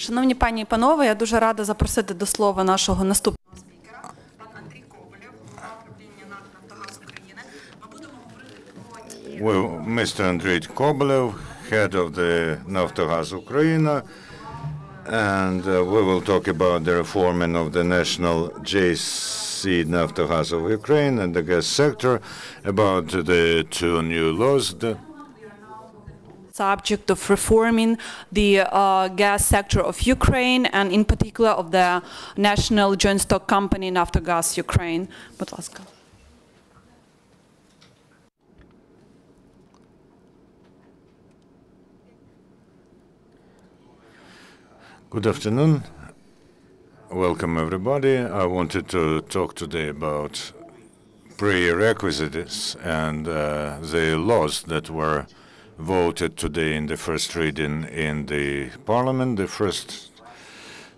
Шановні пані і панове, я дуже рада запросити до слова нашого наступного спікера, пан Андрій Kobolyev, голова правління Нафтогаз України. Ми будемо говорити про Mr. Andriy Kobolyev, head of the Naftogas Ukraine, and we will talk about the reforming of the national JC Naftogas of Ukraine and the gas sector, about the two new laws. Subject of reforming the gas sector of Ukraine and in particular of the national joint stock company Naftogas Ukraine. Будь ласка. Good afternoon. Welcome everybody. I wanted to talk today about prerequisites and the laws that were voted today in the first reading in the Parliament. The first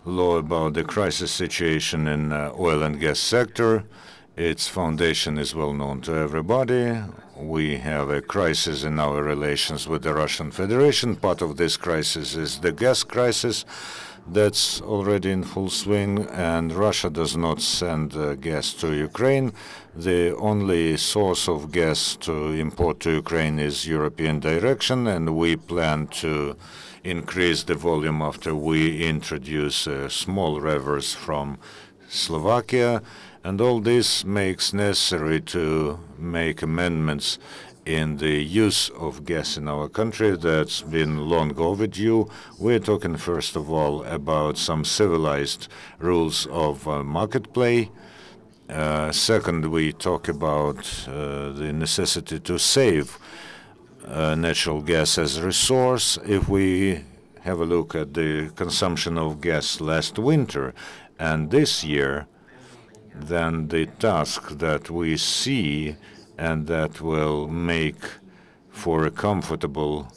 law about the crisis situation in oil and gas sector. Its foundation is well known to everybody. We have a crisis in our relations with the Russian Federation. Part of this crisis is the gas crisis that's already in full swing, and Russia does not send gas to Ukraine. The only source of gas to import to Ukraine is European direction, and we plan to increase the volume after we introduce small rivers from Slovakia. And all this makes necessary to make amendments in the use of gas in our country that's been long overdue. We're talking, first of all, about some civilized rules of market play. Second, we talk about the necessity to save natural gas as a resource. If we have a look at the consumption of gas last winter and this year, then the task that we see and that will make for a comfortable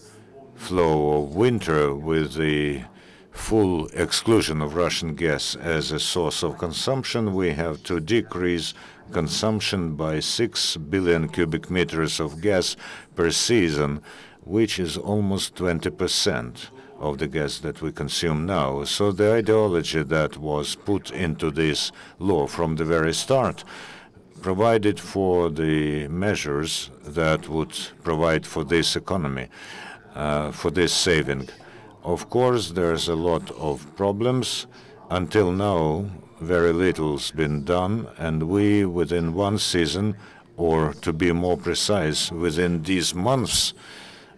flow of winter with the full exclusion of Russian gas as a source of consumption, we have to decrease consumption by 6 billion cubic meters of gas per season, which is almost 20% of the gas that we consume now. So the ideology that was put into this law from the very start provided for the measures that would provide for this economy, for this saving. Of course, there's a lot of problems. Until now, very little's been done, and we, within one season, or to be more precise, within these months,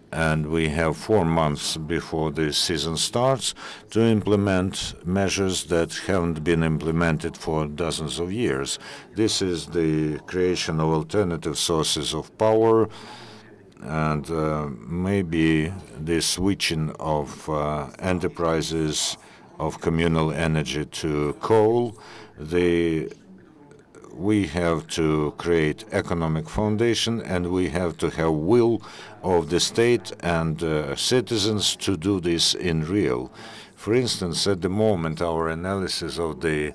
and we have 4 months before the season starts, to implement measures that haven't been implemented for dozens of years. This is the creation of alternative sources of power, and maybe the switching of enterprises of communal energy to coal. We have to create economic foundation, and we have to have will of the state and citizens to do this in real. For instance, at the moment, our analysis of the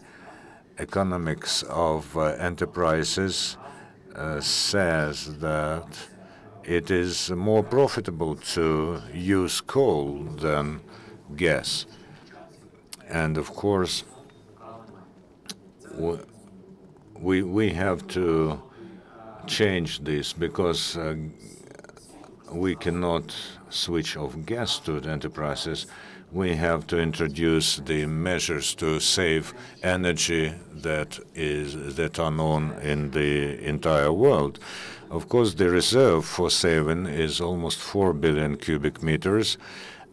economics of enterprises says that it is more profitable to use coal than gas. And of course, we have to change this because we cannot switch off gas to the enterprises. We have to introduce the measures to save energy that are known in the entire world. Of course, the reserve for saving is almost 4 billion cubic meters,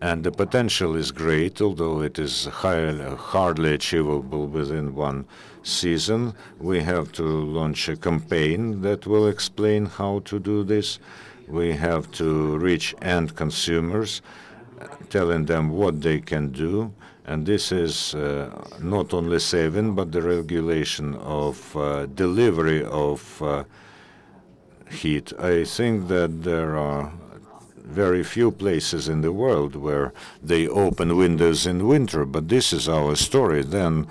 and the potential is great, although it is hardly achievable within one season. We have to launch a campaign that will explain how to do this. We have to reach end consumers, telling them what they can do. And this is not only saving, but the regulation of delivery of heat. I think that there are very few places in the world where they open windows in winter, but this is our story. Then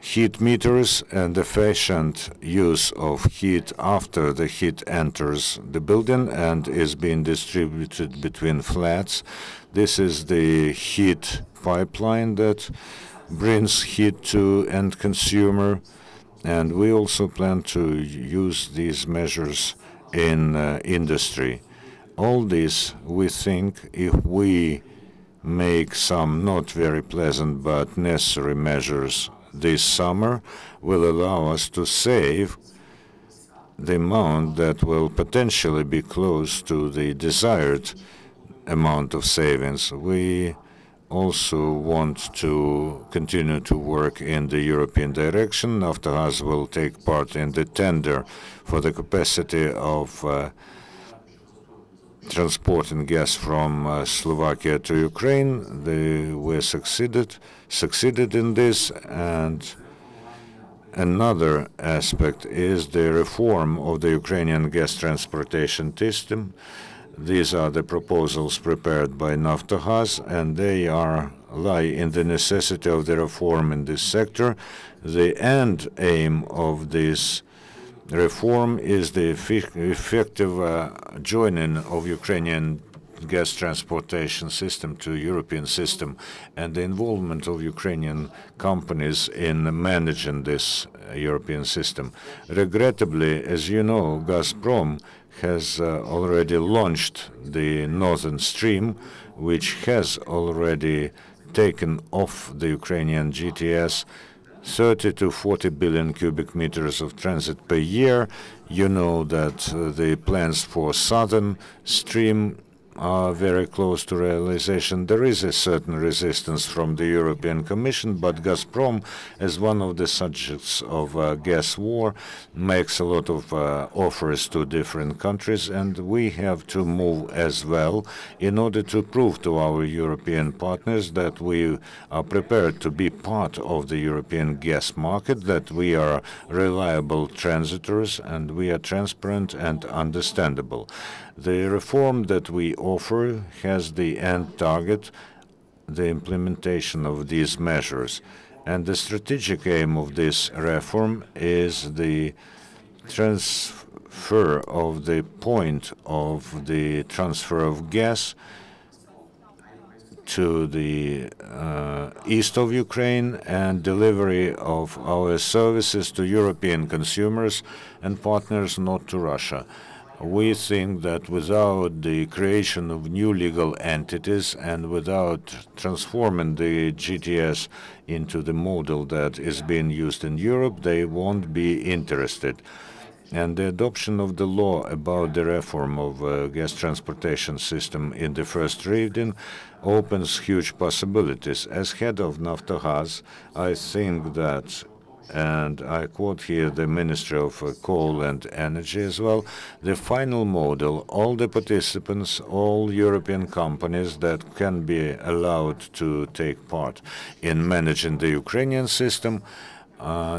heat meters and efficient use of heat after the heat enters the building and is being distributed between flats. This is the heat pipeline that brings heat to end consumer, and we also plan to use these measures in industry. All this, we think, if we make some not very pleasant but necessary measures this summer, will allow us to save the amount that will potentially be close to the desired amount of savings. We also want to continue to work in the European direction. Naftogas will take part in the tender for the capacity of transporting gas from Slovakia to Ukraine. We succeeded in this, and another aspect is the reform of the Ukrainian gas transportation system. These are the proposals prepared by Naftogas, and they lie in the necessity of the reform in this sector. The end aim of this reform is the effective joining of Ukrainian gas transportation system to European system and the involvement of Ukrainian companies in managing this European system. Regrettably, as you know, Gazprom has already launched the Northern Stream, which has already taken off the Ukrainian GTS 30 to 40 billion cubic meters of transit per year. You know that the plans for Southern Stream are very close to realization. There is a certain resistance from the European Commission, but Gazprom, as one of the subjects of gas war, makes a lot of offers to different countries, and we have to move as well in order to prove to our European partners that we are prepared to be part of the European gas market, that we are reliable transitors, and we are transparent and understandable. The reform that we offer has the end target, the implementation of these measures. And the strategic aim of this reform is the transfer of the point of the transfer of gas to the east of Ukraine and delivery of our services to European consumers and partners, not to Russia. We think that without the creation of new legal entities and without transforming the GTS into the model that is being used in Europe, they won't be interested. And the adoption of the law about the reform of gas transportation system in the first reading opens huge possibilities. As head of Naftogas, I think that, and I quote here the Ministry of Coal and Energy as well, the final model, all the participants, all European companies that can be allowed to take part in managing the Ukrainian system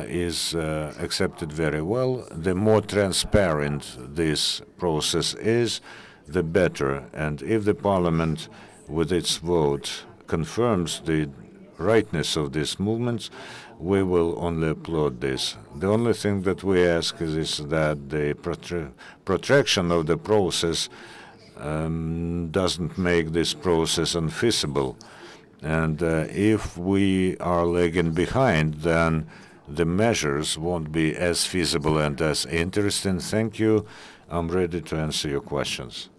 is accepted very well. The more transparent this process is, the better. And if the Parliament, with its vote, confirms the rightness of these movements, we will only applaud this. The only thing that we ask is that the protraction of the process doesn't make this process unfeasible. And if we are lagging behind, then the measures won't be as feasible and as interesting. Thank you. I'm ready to answer your questions.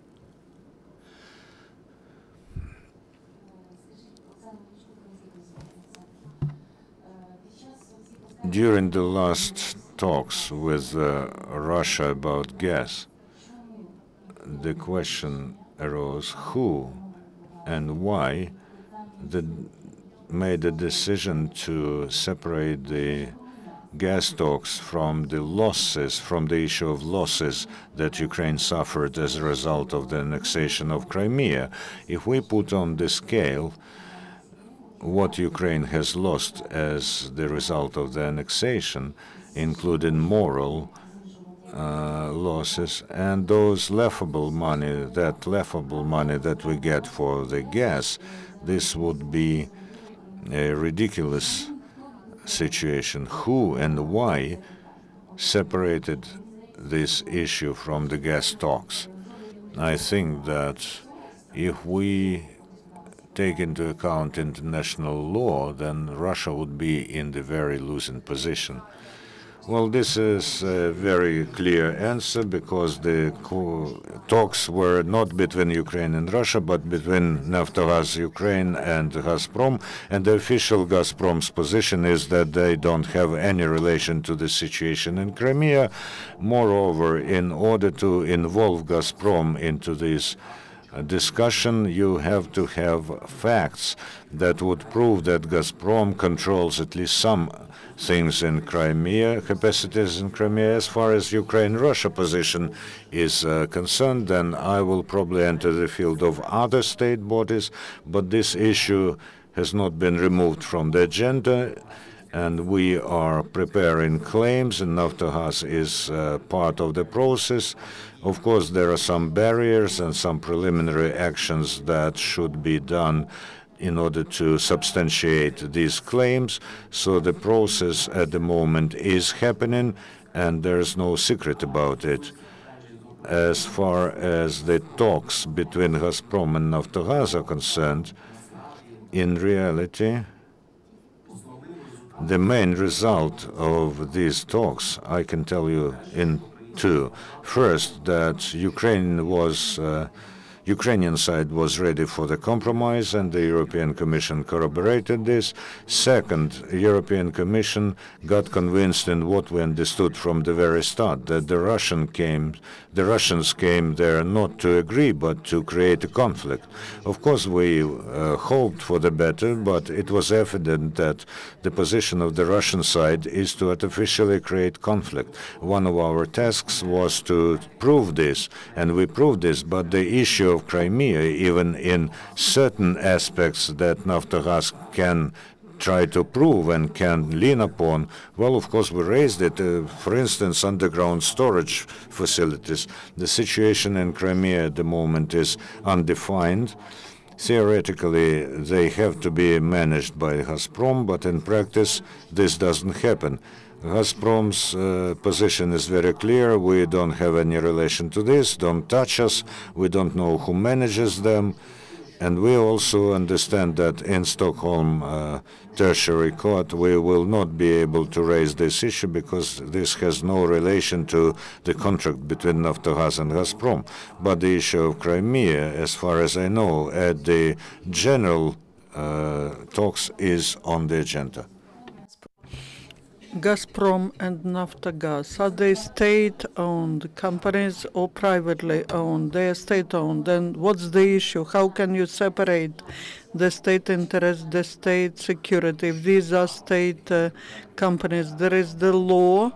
During the last talks with Russia about gas, the question arose who and why made a decision to separate the gas talks from the losses, from the issue of losses that Ukraine suffered as a result of the annexation of Crimea. If we put on the scale what Ukraine has lost as the result of the annexation, including moral losses, and those laughable money that we get for the gas, this would be a ridiculous situation. Who and why separated this issue from the gas talks? I think that if we take into account international law, then Russia would be in the very losing position. Well, this is a very clear answer, because the talks were not between Ukraine and Russia, but between Naftogas Ukraine and Gazprom. And the official Gazprom's position is that they don't have any relation to the situation in Crimea. Moreover, in order to involve Gazprom into this discussion, you have to have facts that would prove that Gazprom controls at least some things in Crimea, capacities in Crimea. As far as Ukraine-Russia position is concerned, then I will probably enter the field of other state bodies, but this issue has not been removed from the agenda, and we are preparing claims, and Naftogas is part of the process. Of course, there are some barriers and some preliminary actions that should be done in order to substantiate these claims. So the process at the moment is happening, and there's no secret about it. As far as the talks between Gazprom and Naftogas are concerned, in reality, the main result of these talks, I can tell you in two. First, that Ukrainian side was ready for the compromise, and the European Commission corroborated this. Second, European Commission got convinced in what we understood from the very start, that the Russians came there not to agree, but to create a conflict. Of course, we hoped for the better, but it was evident that the position of the Russian side is to artificially create conflict. One of our tasks was to prove this, and we proved this, but the issue of Crimea, even in certain aspects that Naftogas can try to prove and can lean upon, well, of course, we raised it. For instance, underground storage facilities. The situation in Crimea at the moment is undefined. Theoretically, they have to be managed by Gazprom, but in practice, this doesn't happen. Gazprom's position is very clear. We don't have any relation to this. Don't touch us. We don't know who manages them. And we also understand that in Stockholm Tertiary Court, we will not be able to raise this issue, because this has no relation to the contract between Naftogas and Gazprom. But the issue of Crimea, as far as I know, at the general talks is on the agenda. Gazprom and Naftogas, are they state-owned companies or privately owned? They are state-owned. Then what's the issue? How can you separate the state interest, the state security? If these are state companies, there is the law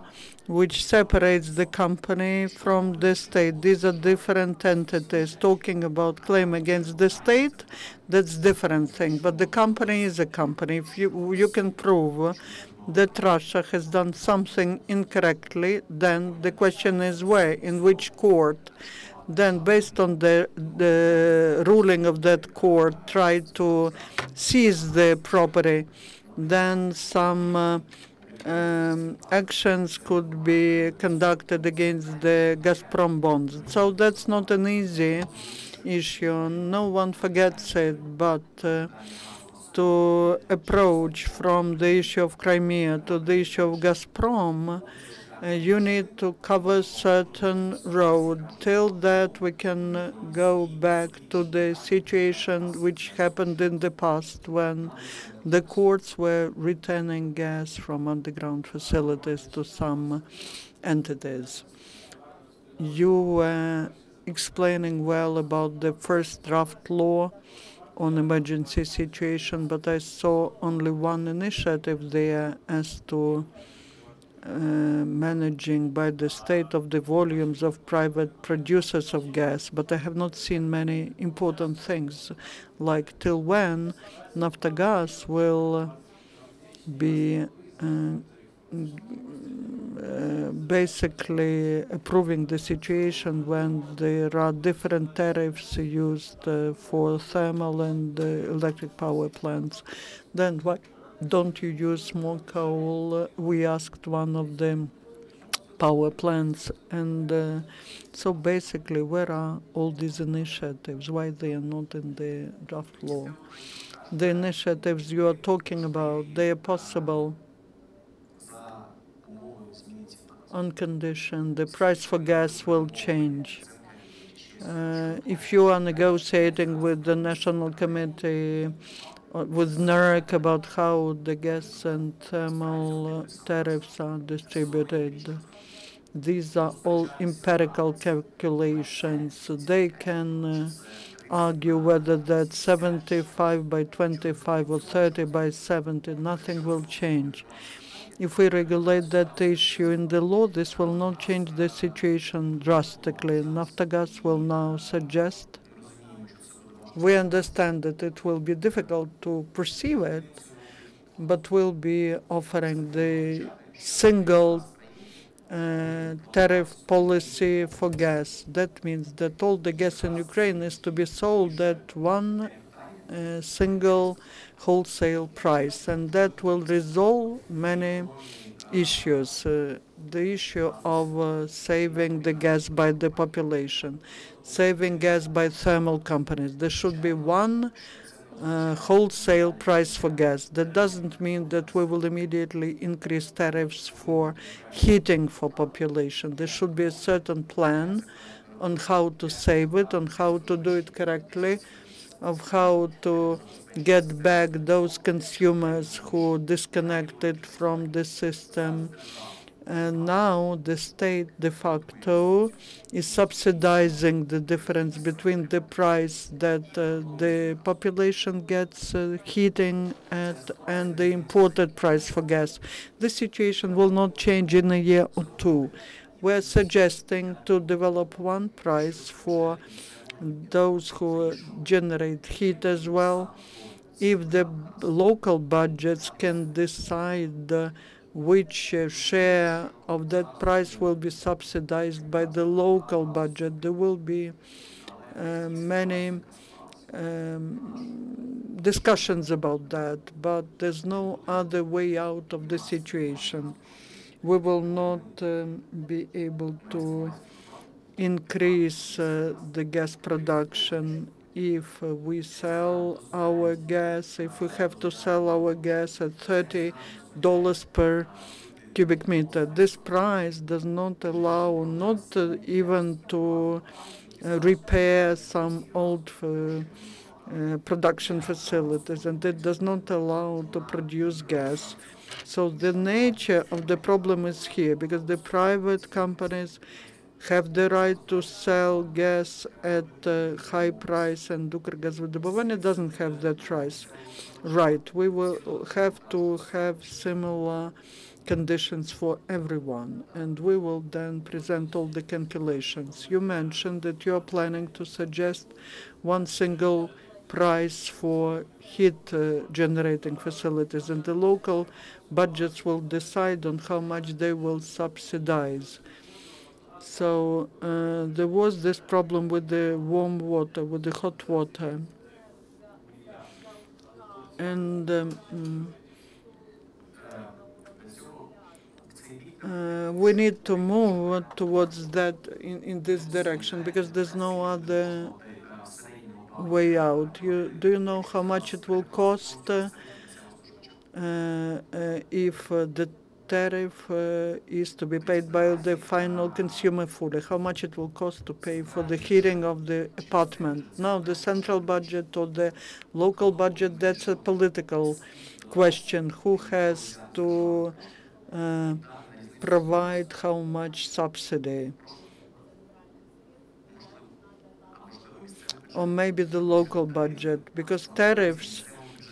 which separates the company from the state. These are different entities. Talking about claim against the state, that's different thing. But the company is a company. If you can prove that Russia has done something incorrectly, then the question is where, in which court. Then based on the ruling of that court, try to seize the property. Then some actions could be conducted against the Gazprom bonds. So that's not an easy issue. No one forgets it, but to approach from the issue of Crimea to the issue of Gazprom, you need to cover certain road. Till that, we can go back to the situation which happened in the past when the courts were returning gas from underground facilities to some entities. You were explaining well about the first draft law on emergency situation, but I saw only one initiative there as to managing by the state of the volumes of private producers of gas, but I have not seen many important things, like till when Naftogas will be basically approving the situation when there are different tariffs used for thermal and electric power plants. Then don't you use more coal? We asked one of them power plants. And so basically, where are all these initiatives? Why they are not in the draft law? The initiatives you are talking about, they are possible on condition the price for gas will change. If you are negotiating with the National Committee, with NERC about how the gas and thermal tariffs are distributed, these are all empirical calculations. They can argue whether that's 75 by 25 or 30 by 70. Nothing will change. If we regulate that issue in the law, this will not change the situation drastically. Naftogas will now suggest. We understand that it will be difficult to perceive it, but we'll be offering the single tariff policy for gas. That means that all the gas in Ukraine is to be sold at one single wholesale price, and that will resolve many issues. The issue of saving the gas by the population, saving gas by thermal companies. There should be one wholesale price for gas. That doesn't mean that we will immediately increase tariffs for heating for population. There should be a certain plan on how to save it, on how to do it correctly, of how to get back those consumers who disconnected from the system. And now the state de facto is subsidizing the difference between the price that the population gets heating at and the imported price for gas. The situation will not change in a year or two. We're suggesting to develop one price for those who generate heat as well. If the local budgets can decide which share of that price will be subsidized by the local budget, there will be many discussions about that, but there's no other way out of the situation. We will not be able to increase the gas production if we sell our gas, if we have to sell our gas at $30 per cubic meter. This price does not allow not even to repair some old production facilities, and it does not allow to produce gas. So the nature of the problem is here, because the private companies have the right to sell gas at a high price, and Ukrgazvidobывание doesn't have that right. We will have to have similar conditions for everyone, and we will then present all the calculations. You mentioned that you are planning to suggest one single price for heat generating facilities, and the local budgets will decide on how much they will subsidize. So there was this problem with the warm water, with the hot water. And we need to move towards that in this direction, because there's no other way out. Do you know how much it will cost if the tariff is to be paid by the final consumer fully? How much it will cost to pay for the heating of the apartment? Now, the central budget or the local budget, that's a political question. Who has to provide how much subsidy? Or maybe the local budget, because tariffs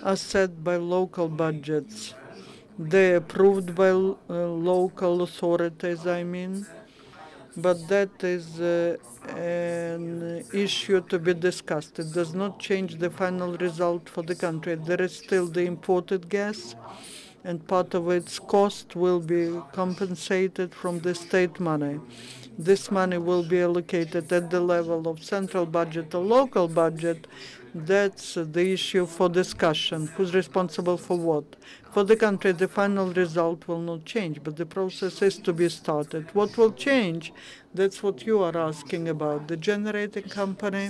are set by local budgets. They're approved by local authorities, I mean, but that is an issue to be discussed. It does not change the final result for the country. There is still the imported gas, and part of its cost will be compensated from the state money. This money will be allocated at the level of central budget or local budget, That's the issue for discussion. Who's responsible for what? For the country, the final result will not change, but the process is to be started. What will change? That's what you are asking about. The generating company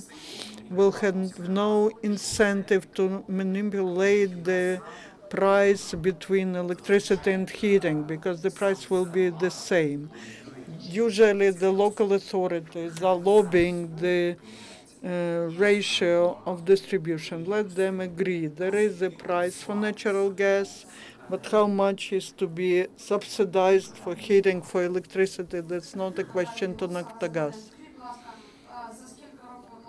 will have no incentive to manipulate the price between electricity and heating, because the price will be the same. Usually the local authorities are lobbying the ratio of distribution. Let them agree. There is a price for natural gas, but how much is to be subsidized for heating, for electricity? That's not a question to Naftogas.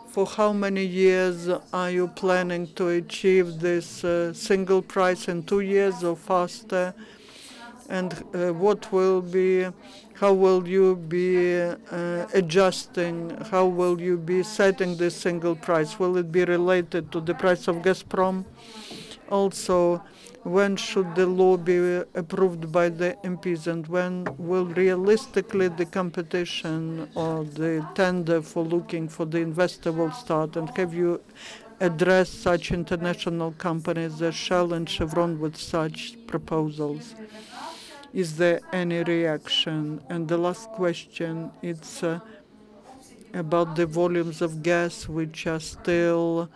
For how many years are you planning to achieve this single price, in 2 years or faster? And what will be, how will you be adjusting, how will you be setting this single price? Will it be related to the price of Gazprom? Also, when should the law be approved by the MPs, and when will realistically the competition or the tender for looking for the investor will start? And have you addressed such international companies as Shell and Chevron with such proposals? Is there any reaction? And the last question, it's about the volumes of gas which are still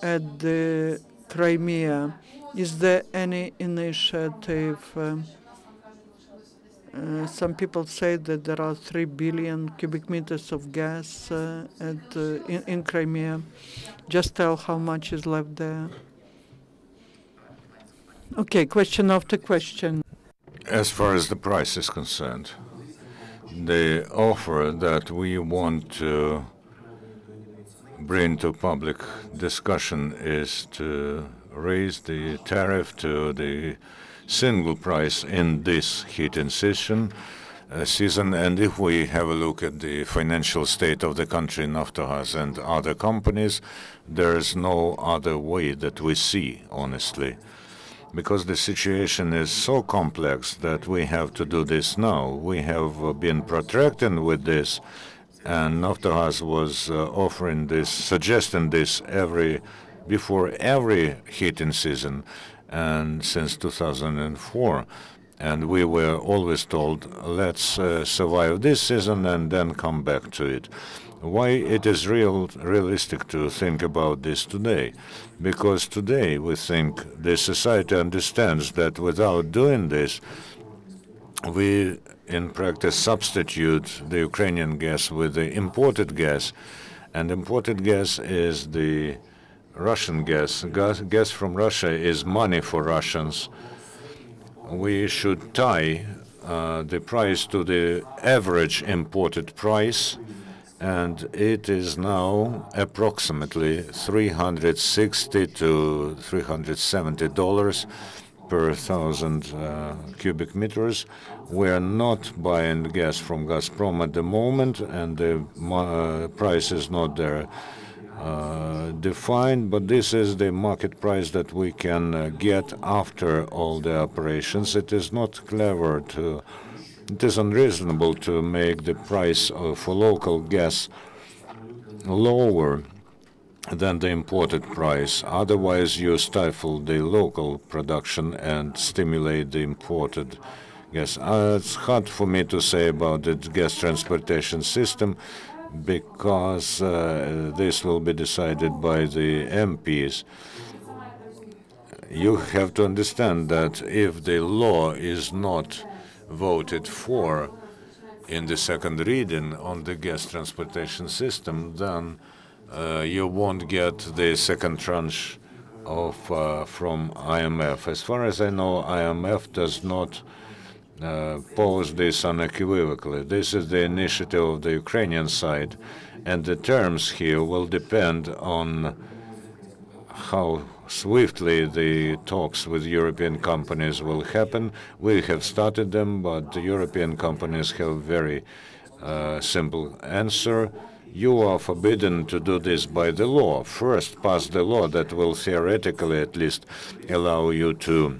at the Crimea. Is there any initiative? Some people say that there are 3 billion cubic meters of gas in Crimea. Just tell how much is left there. Okay, question after question. As far as the price is concerned, the offer that we want to bring to public discussion is to raise the tariff to the single price in this heating season. And if we have a look at the financial state of the country, Naftogas and other companies, there is no other way that we see, honestly, because the situation is so complex that we have to do this now. We have been protracting with this, and Naftogas was offering this, suggesting this before every heating season, and since 2004. And we were always told, let's survive this season and then come back to it. Why it is realistic to think about this today? Because today we think the society understands that without doing this, we in practice substitute the Ukrainian gas with the imported gas. And imported gas is the Russian gas. Gas from Russia is money for Russians. We should tie the price to the average imported price, and it is now approximately $360 to $370 per 1,000 cubic meters. We are not buying gas from Gazprom at the moment, and the price is not there defined, but this is the market price that we can get after all the operations. It is not clever to, it is unreasonable to make the price for local gas lower than the imported price. Otherwise, you stifle the local production and stimulate the imported gas. It's hard for me to say about the gas transportation system, because this will be decided by the MPs. You have to understand that if the law is not voted for in the second reading on the gas transportation system, then you won't get the second tranche of from IMF. As far as I know, IMF does not pose this unequivocally. This is the initiative of the Ukrainian side, and the terms here will depend on how swiftly the talks with European companies will happen. We have started them, but the European companies have very simple answer. You are forbidden to do this by the law. First, pass the law that will theoretically at least allow you to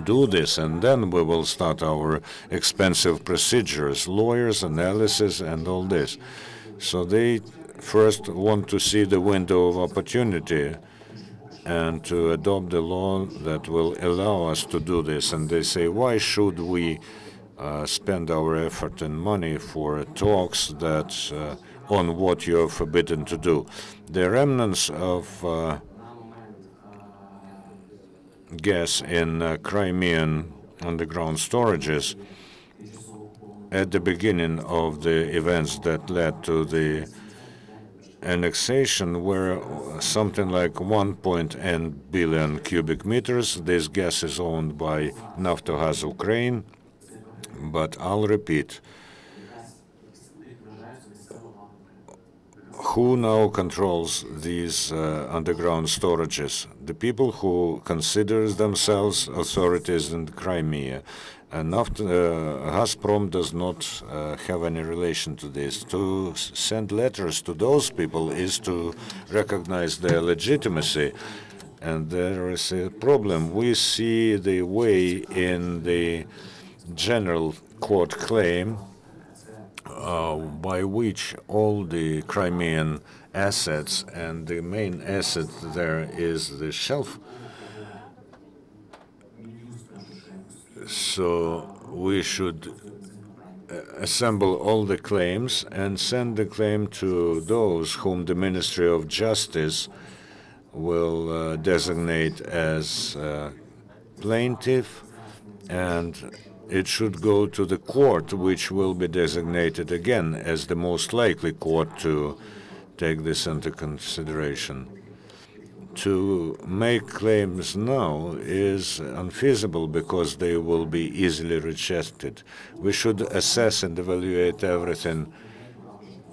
do this, and then we will start our expensive procedures, lawyers, analysis, and all this. So they first want to see the window of opportunity and to adopt the law that will allow us to do this. And they say, why should we spend our effort and money for talks that on what you're forbidden to do? The remnants of gas in Crimean underground storages at the beginning of the events that led to the annexation were something like 1.8 billion cubic meters. This gas is owned by Naftogas Ukraine, but I'll repeat, who now controls these underground storages? The people who consider themselves authorities in Crimea. Gazprom does not have any relation to this. To send letters to those people is to recognize their legitimacy. And there is a problem. We see the way in the general court claim by which all the Crimean assets, and the main asset there is the shelf. So we should assemble all the claims and send the claim to those whom the Ministry of Justice will designate as plaintiff, and it should go to the court, which will be designated again as the most likely court to take this into consideration. To make claims now is unfeasible because they will be easily rejected. We should assess and evaluate everything.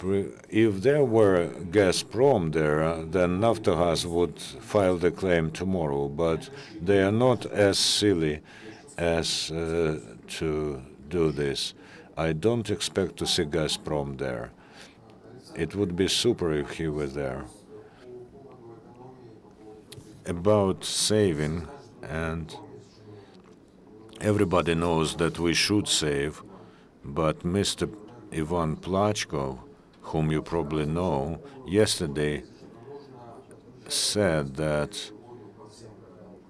If there were Gazprom there, then Naftogas would file the claim tomorrow, but they are not as silly as to do this. I don't expect to see Gazprom there. It would be super if he were there. About saving, and everybody knows that we should save, but Mr. Ivan Plachkov, whom you probably know, yesterday said that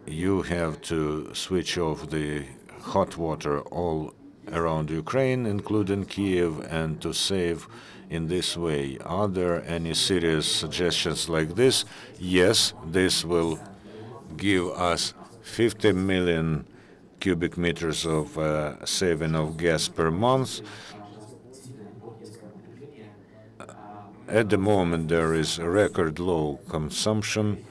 you have to switch off the hot water all around Ukraine, including Kiev, and to save in this way. Are there any serious suggestions like this? Yes, this will give us 50 million cubic meters of saving of gas per month. At the moment, there is a record low consumption,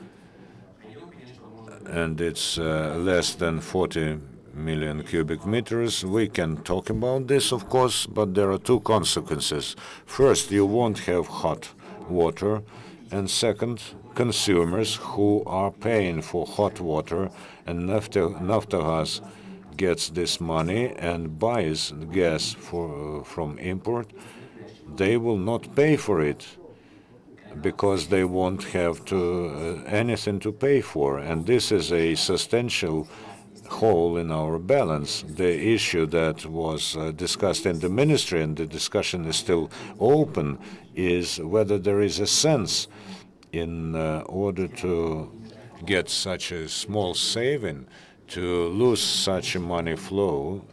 and it's less than 40 million cubic meters. We can talk about this, of course, but there are two consequences. First, you won't have hot water, and second, consumers who are paying for hot water, and Naftogas gets this money and buys gas from import, they will not pay for it because they won't have anything to pay for, and this is a substantial hole in our balance. The issue that was discussed in the ministry, and the discussion is still open, is whether there is a sense in order to get such a small saving, to lose such a money flow.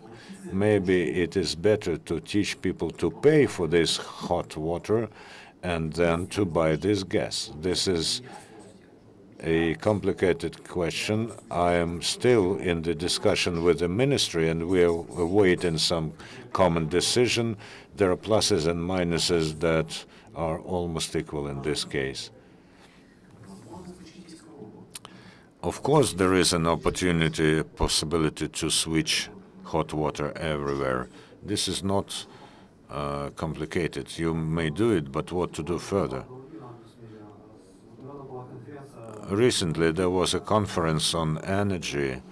Maybe it is better to teach people to pay for this hot water and then to buy this gas. This is a complicated question. I am still in the discussion with the ministry, and we are awaiting some common decision. There are pluses and minuses that are almost equal in this case. Of course, there is an opportunity, a possibility to switch hot water everywhere. This is not complicated. You may do it, but what to do further? Recently, there was a conference on energy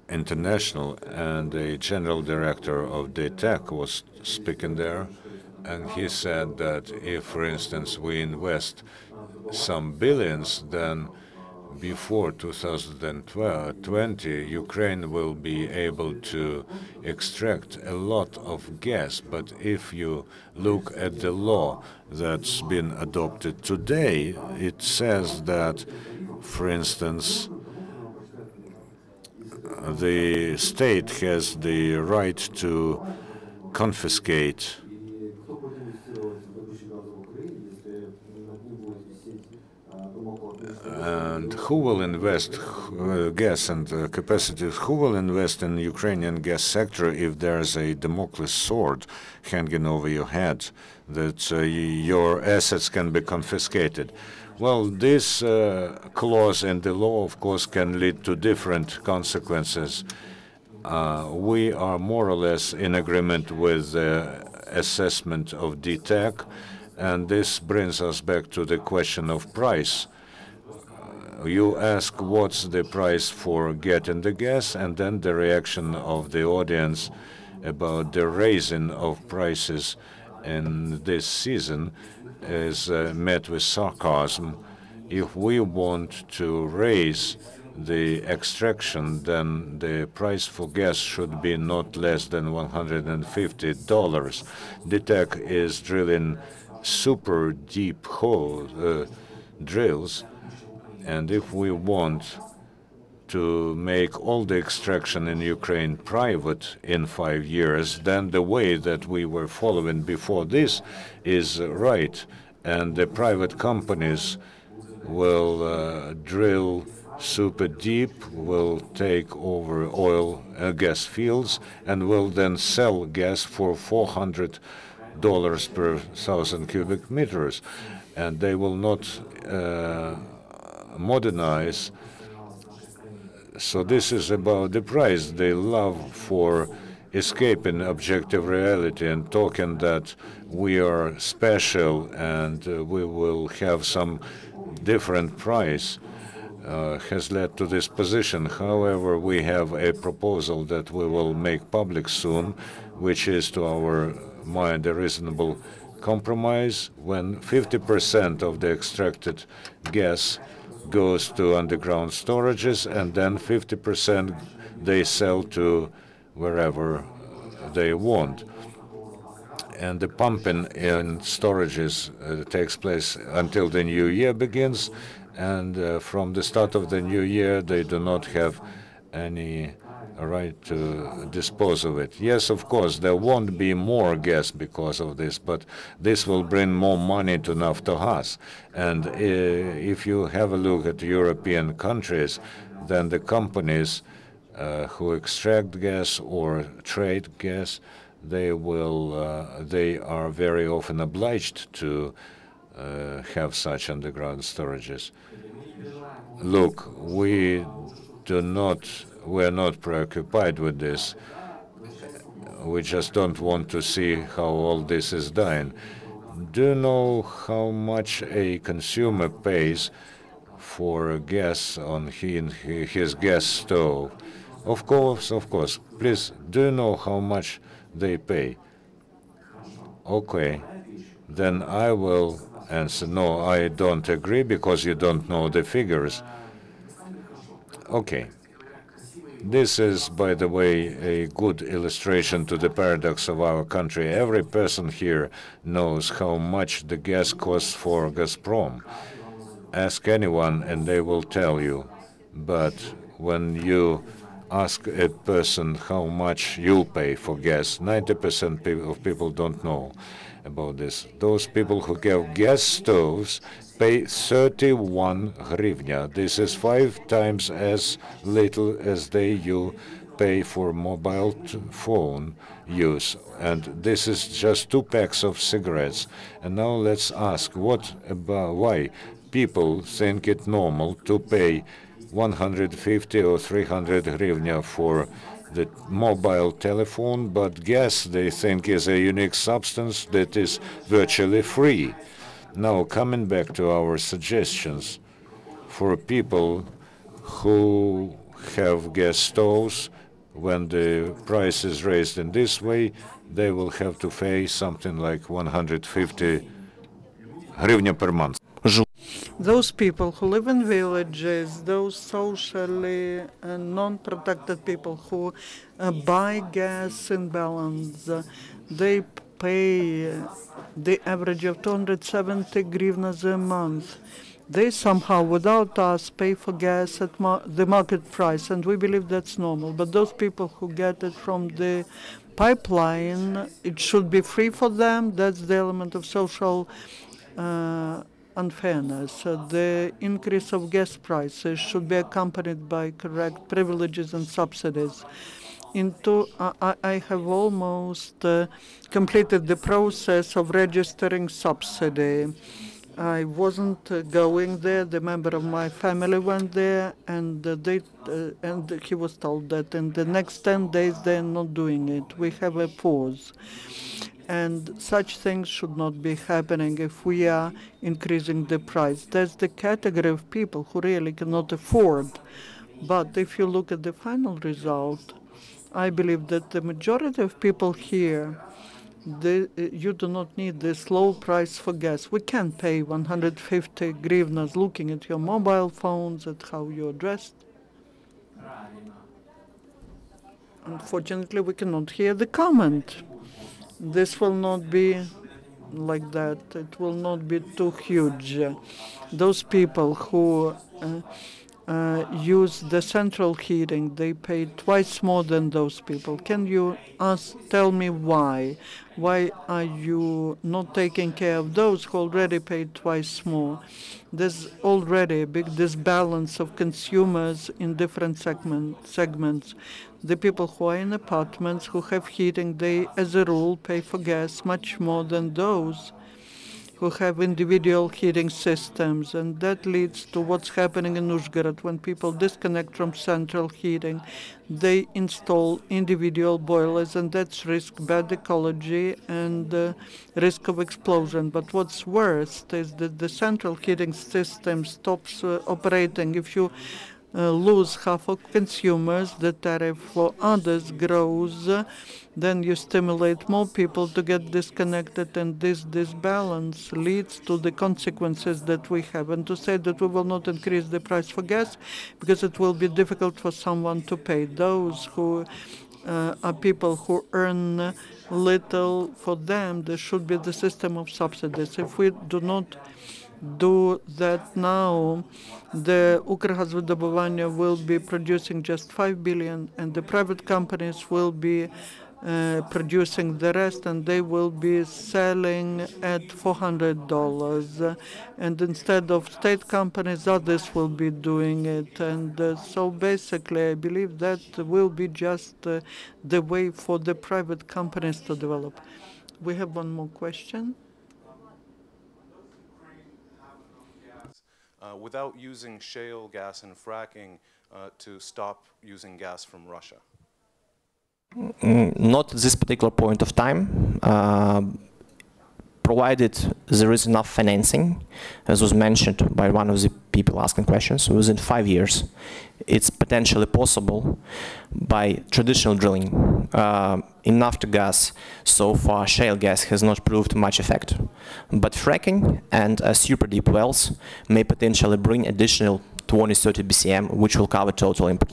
international, and the general director of DTEC was speaking there, and he said that if, for instance, we invest some billions, then before 2020, Ukraine will be able to extract a lot of gas. But if you look at the law that's been adopted today, it says that, for instance, the state has the right to confiscate. And who will invest gas and capacities? Who will invest in the Ukrainian gas sector if there's a Damocles sword hanging over your head that your assets can be confiscated? Well, this clause in the law, of course, can lead to different consequences. We are more or less in agreement with the assessment of DTEC, and this brings us back to the question of price. You ask what's the price for getting the gas, and then the reaction of the audience about the raising of prices in this season is met with sarcasm. If we want to raise the extraction, then the price for gas should be not less than $150. DTEC is drilling super deep drills. And if we want to make all the extraction in Ukraine private in 5 years, then the way that we were following before this is right. And the private companies will drill super deep, will take over oil and gas fields, and will then sell gas for $400 per 1,000 cubic meters. And they will not modernize. So this is about the price. They love for escaping objective reality and talking that we are special and we will have some different price has led to this position. However, we have a proposal that we will make public soon, which is, to our mind, a reasonable compromise when 50% of the extracted gas goes to underground storages, and then 50% they sell to wherever they want. And the pumping in storages takes place until the new year begins, and from the start of the new year they do not have any right to dispose of it. Yes, of course, there won't be more gas because of this, but this will bring more money to Naftogas. And if you have a look at European countries, then the companies who extract gas or trade gas, they are very often obliged to have such underground storages. Look, we're not preoccupied with this. We just don't want to see how all this is done. Do you know how much a consumer pays for gas on his gas stove? Of course. Please, do you know how much they pay? Okay. Then I will answer, no, I don't agree because you don't know the figures. Okay. This is, by the way, a good illustration to the paradox of our country. Every person here knows how much the gas costs for Gazprom. Ask anyone and they will tell you. But when you ask a person how much you pay for gas, 90% of people don't know about this. Those people who have gas stoves pay 31 hryvnia. This is 5 times as little as you pay for mobile phone use. And this is just 2 packs of cigarettes. And now let's ask why people think it normal to pay 150 or 300 hryvnia for the mobile telephone, but gas they think is a unique substance that is virtually free. Now, coming back to our suggestions for people who have gas stoves, when the price is raised in this way, they will have to pay something like 150 hryvnia per month. Those people who live in villages, those socially non-protected people who buy gas in balance, they pay the average of 270 hryvnias a month. They somehow, without us, pay for gas at the market price, and we believe that's normal. But those people who get it from the pipeline, it should be free for them. That's the element of social unfairness. The increase of gas prices should be accompanied by correct privileges and subsidies. I have almost completed the process of registering subsidy. I wasn't going there. The member of my family went there, and he was told that in the next 10 days they're not doing it. We have a pause. And such things should not be happening if we are increasing the price. That's the category of people who really cannot afford. But if you look at the final result, I believe that the majority of people here, you do not need this low price for gas. We can pay 150 hryvnias looking at your mobile phones, at how you're dressed. Unfortunately, we cannot hear the comment. This will not be like that. It will not be too huge. Those people who use the central heating, they pay twice more than those people. Can you tell me why? Why are you not taking care of those who already paid twice more? There's already a big disbalance of consumers in different segments. The people who are in apartments, who have heating, they, as a rule, pay for gas much more than those who have individual heating systems, and that leads to what's happening in Uzhhorod. When people disconnect from central heating, they install individual boilers, and that's risk bad ecology and risk of explosion. But what's worse is that the central heating system stops operating. If you lose half of consumers, the tariff for others grows, then you stimulate more people to get disconnected, and this disbalance leads to the consequences that we have. And to say that we will not increase the price for gas because it will be difficult for someone to pay. Those who are people who earn little, for them there should be the system of subsidies. If we do not do that now, the Ukrgazvydobывание will be producing just 5 billion, and the private companies will be producing the rest, and they will be selling at $400. And instead of state companies, others will be doing it. And so basically, I believe that will be just the way for the private companies to develop. We have one more question. Without using shale gas and fracking to stop using gas from Russia? Not at this particular point of time, provided there is enough financing, as was mentioned by one of the people asking questions. Within 5 years, it's potentially possible by traditional drilling. In Naftogas, so far, shale gas has not proved much effect. But fracking and super deep wells may potentially bring additional 20-30 BCM, which will cover total import.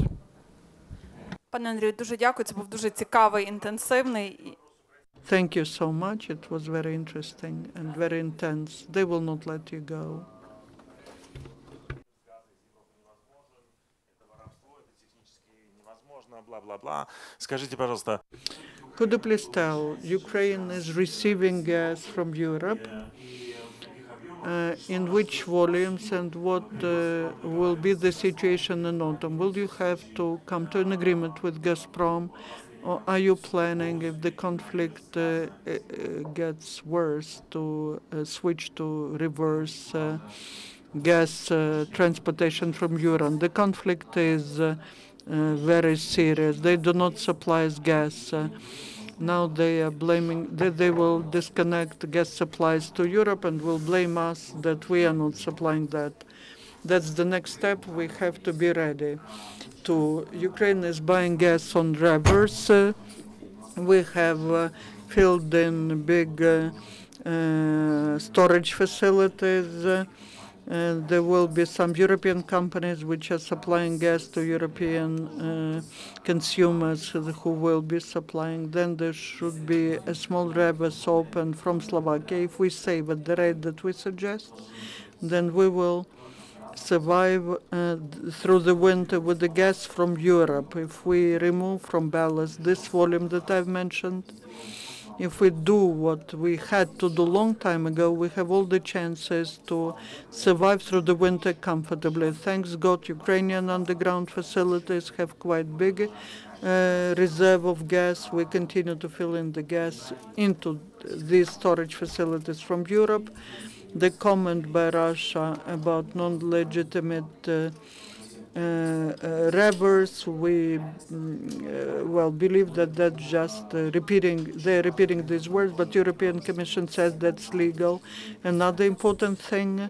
Пане Андрію, дуже дякую. Це був дуже цікавий, інтенсивний. Thank you so much. It was very interesting and very intense. They will not let you go. Скажите, пожалуйста. Could you please tell, Ukraine is receiving gas from Europe? In which volumes, and what will be the situation in autumn? Will you have to come to an agreement with Gazprom, or are you planning, if the conflict gets worse, to switch to reverse gas transportation from Europe? The conflict is very serious. They do not supply us gas. Now they are blaming, they will disconnect gas supplies to Europe and will blame us that we are not supplying that. That's the next step. We have to be ready. Ukraine is buying gas on reverse. We have filled in big storage facilities. There will be some European companies which are supplying gas to European consumers who will be supplying. Then there should be a small reverse open from Slovakia. If we save at the rate that we suggest, then we will survive through the winter with the gas from Europe. If we remove from ballast this volume that I've mentioned, if we do what we had to do long time ago, we have all the chances to survive through the winter comfortably. Thanks God, Ukrainian underground facilities have quite big reserve of gas. We continue to fill in the gas into these storage facilities from Europe. The comment by Russia about non-legitimate revers, we well believe that that's just they're repeating these words, but European Commission says that's legal. Another important thing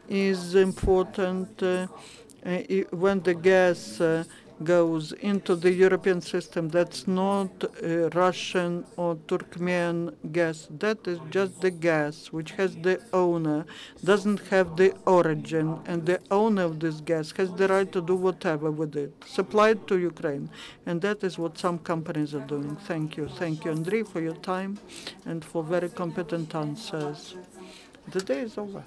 is important when the gas goes into the European system, that's not Russian or Turkmen gas. That is just the gas which has the owner, doesn't have the origin, and the owner of this gas has the right to do whatever with it, supply it to Ukraine. And that is what some companies are doing. Thank you. Thank you, Andriy, for your time and for very competent answers. The day is over.